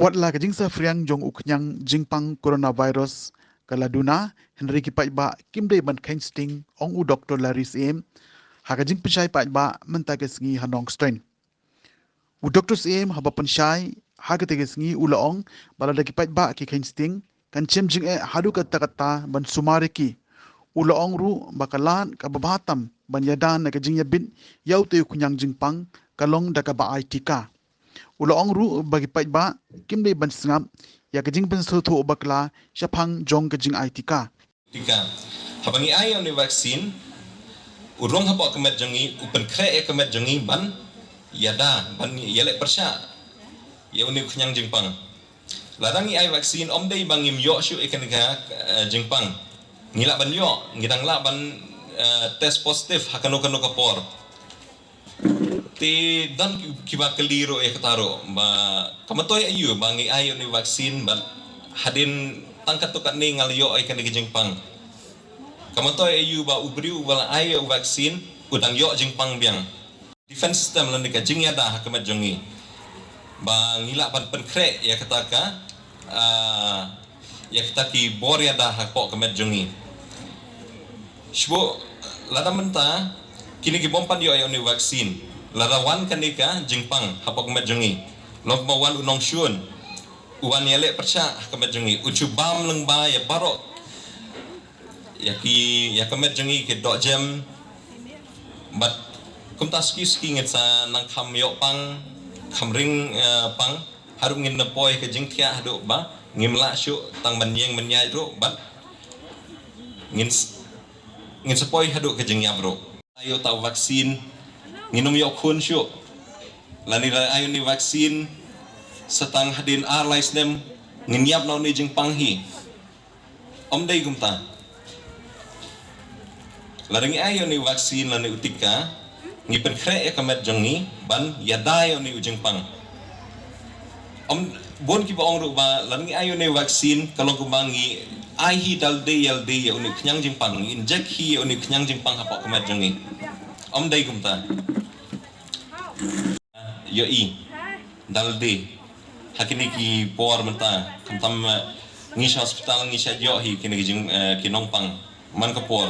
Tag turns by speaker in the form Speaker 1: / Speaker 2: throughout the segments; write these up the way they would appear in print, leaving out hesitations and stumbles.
Speaker 1: Watla ka jingsa friang jong uknyang jingpang coronavirus kaladuna Henry ki paitbah kimdei ban khein sting ong u Doktor Lari Syiem ha ka jing pensyai paitbah menta ke sngi hanong strain u Doktor Syiem haba pensyai ha ka te sngi u laong balada ki paitbah ki khein sting kan chem jing hadu kata ban sumare ki u laong ru bakalan ka babatam ban yadan na ka jing yabin yau te uknyang jingpang kalong da ka ba aitika ulang ru bagi paitbah kimdei ban sngam ya kajing ban soto bakla syapang jong kajing aitika
Speaker 2: Tika, habangi ayo ni vaksin, urung hapa kemet jengi, upen kre kemet jengi ban, yada ban yelek persya, ya uni kenyang jengpang. Larangi ayo vaksin om dei bangim yo syu ikanika jengpang. Ngilak ban yo, ngidang la ban tes positif hakano kano kapor. Ti dan kiba keliro ketaro ba kamatoy ayo bangi ayo ni vaksin ban hadin tangkat tukat ni ngalyo ay kanigi jengpang. Kamatoy ayu ba ubriu bala ayo vaksin udang yo jengpang biang. Defense system lan nika jing yada hakamat jongi. Ba ngila ban penkre ya kataka ya kataki bor yada hakpo kamat jongi. Shbo lada menta kini ki bompan yo ayo ni vaksin. Lada wan kanika jengpang hapok kamat jongi. Log wan unong syun. Uwan yelek percaya kemet jengi ucu bam leng ba ya barok ya kemet jengi ke dok jam bat kum taski ski nget sa nang kham yok pang kham ring pang harum ngin nepoi ke jeng tia hadu ba ngimla syu tang menyeng menyai ro bat ngin sepoi hadu ke jeng yabro ayo tau vaksin nginum yok khun syu lani ayo ni vaksin setang hadin arlais nem nginyap nau ni jeng panghi om dei gumta laringi ayo ni vaksin lani utika ngi penkre ya kamet jongi ban yadayo ni ujeng pang om bon ki baong ru ba laringi ayo ni vaksin kalau kubangi ai hi dal de yal de ya uni knyang jeng pang injek hi uni knyang jeng pang hapok kamet jongi om dei gumta yo i dal de hakini ki por menta kamtam ngisha hospital ngisha yo hi kini jing kinong pang man ka por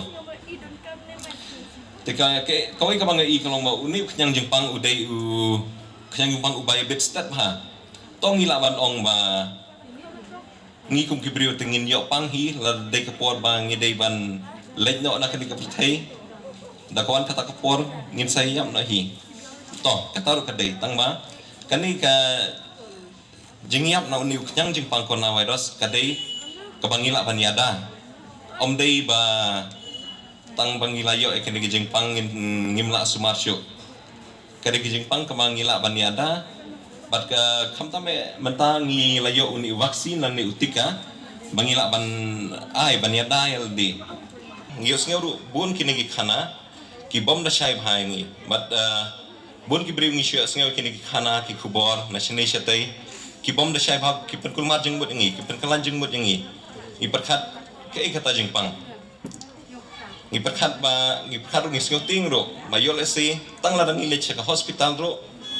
Speaker 2: tika ke kawai ka bangai i kalong ba uni knyang jing pang udai u knyang jing pang ubai bit step ha tong ila ban ong ba ngi kum ki brio tingin yo pang hi la dei ka por ba ngi dei ban lej no na kini ka prthei da kawan kata ka por ngin sayam na hi to kataru ka dei tang ba kani ka jingiap na uni knyang jing pang coronavirus kadai kabangila banyada om dei ba tang bangila yo ekene jing pang ngimla sumarsyo kadai jing pang kabangila banyada bat ka khamtame mentangi layo uni vaksin lan ni utika bangila ban ai banyada yaldi ngios ngeu bun kini khana ki bom da shai bhai ngi bat bun ki bri ngi shio ngeu kini khana ki khubor na shine shatai ki bom da shai bhab ki pen kulmar jeng mut ngi ki pen kalan jeng mut ngi i perkhat ke kata jeng pang ngi perkhat ngi scouting ro ba yo lesi tang la ngi lech ka hospital ro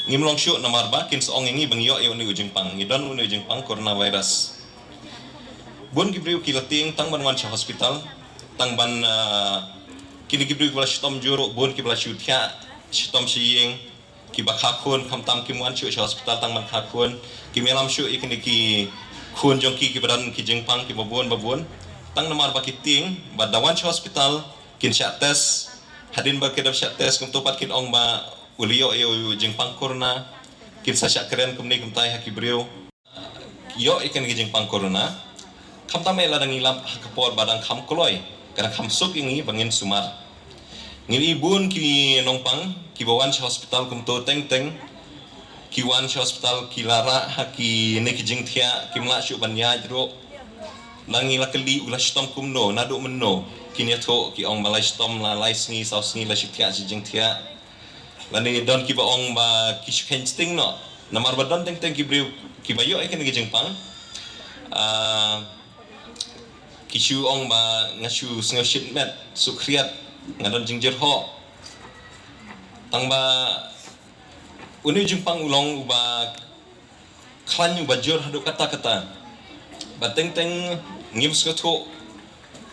Speaker 2: ngi mlong shu namar ba kin song ngi bang yo ni ujeng pang ngi don uni ujeng pang coronavirus bun ki bri ki lating tang ban wan cha hospital tang ban kini ki bri ki bla shitom juro bun ki bla shuthya shitom shiyeng ki bakha khun khamtam ki muan chu hospital tang man kha khun ki melam shu ikni ki khun jong ki badan ki jingpang ki babun tang namar ba ki ting ba dawan chu hospital kin sha test hadin ba kedap sha test kum topat kin ong ba ulio e jingpang corona kin sa sha keren kum ni kum tai ha ki brio yo ikan ki jingpang corona khamtam e ladang ilam kapor badang kham koloi kana kham suk ingi bangin sumar ngi ibun ki nongpang ki bawan sa hospital kum to teng ki wan sa hospital ki lara ha ki ne ki jing thia ki mla shu banya jro langi la kali ula stom kum no nadu menno ki ne tho ki ong malai stom la lai sngi sa sngi la shithia jing thia lani don ki ba ong ba ki shkhen sting no namar ba don teng ki brio ki bayo e ki jing pang ki shu ong ba ngashu sngo shit met su kriat ngadon jingjer ho tang ba uni jingpang ulong ba klan bajur haduk kata-kata bateng-teng ngim skoto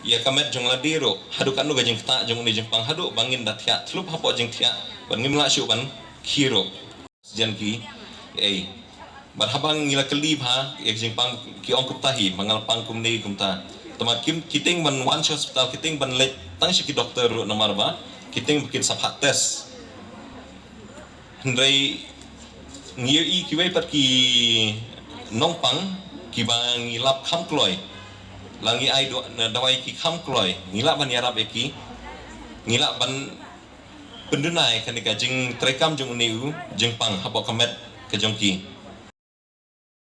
Speaker 2: ya kamet jong ladiro haduk anu gajeng kata jong ni jengpang haduk bangin datia tlup hapo jeng tia ban ngim la syu ban hero jan ki barhabang ngila kelib ha jengpang ki ong kuptahi mangal pang kumni kumta tama kim kiting ban one hospital kiting ban let tang si ki doktor nomor ba kiting bikin saphat tes hendrai ngir i kiwai pat ki nongpang ki bang ngilap kham kloy langi ai do dawai ki kham kloy ngilap ban yarap eki ngilap ban pendunai kanika jing trekam jung niu jing pang habo kamet ke jongki